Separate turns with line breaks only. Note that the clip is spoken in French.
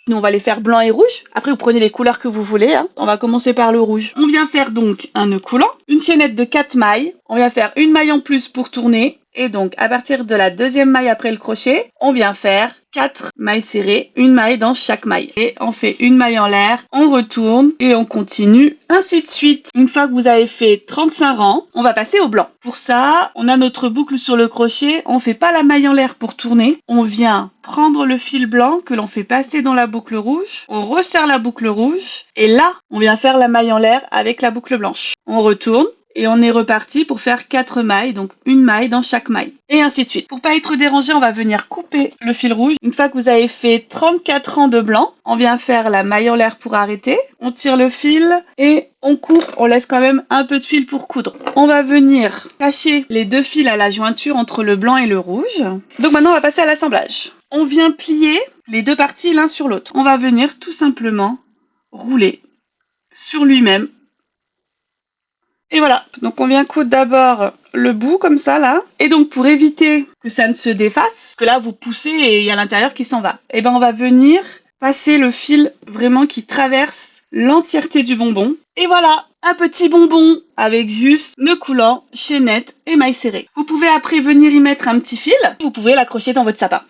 Nous, on va les faire blanc et rouge. Après, vous prenez les couleurs que vous voulez. Hein. On va commencer par le rouge. On vient faire donc un nœud coulant, une chaînette de 4 mailles. On vient faire une maille en plus pour tourner. Et donc, à partir de la deuxième maille après le crochet, on vient faire 4 mailles serrées, une maille dans chaque maille. Et on fait une maille en l'air, on retourne et on continue, ainsi de suite. Une fois que vous avez fait 35 rangs, on va passer au blanc. Pour ça, on a notre boucle sur le crochet, on fait pas la maille en l'air pour tourner, on vient prendre le fil blanc que l'on fait passer dans la boucle rouge, on resserre la boucle rouge et là, on vient faire la maille en l'air avec la boucle blanche. On retourne. Et on est reparti pour faire 4 mailles, donc une maille dans chaque maille. Et ainsi de suite. Pour pas être dérangé, on va venir couper le fil rouge. Une fois que vous avez fait 34 rangs de blanc, on vient faire la maille en l'air pour arrêter. On tire le fil et on coupe. On laisse quand même un peu de fil pour coudre. On va venir cacher les 2 fils à la jointure entre le blanc et le rouge. Donc maintenant, on va passer à l'assemblage. On vient plier les 2 parties l'un sur l'autre. On va venir tout simplement rouler sur lui-même. Et voilà, donc on vient coudre d'abord le bout comme ça là. Et donc pour éviter que ça ne se défasse, parce que là vous poussez et il y a l'intérieur qui s'en va, et ben on va venir passer le fil vraiment qui traverse l'entièreté du bonbon. Et voilà, un petit bonbon avec juste nœud coulant, chaînette et maille serrée. Vous pouvez après venir y mettre un petit fil, vous pouvez l'accrocher dans votre sapin.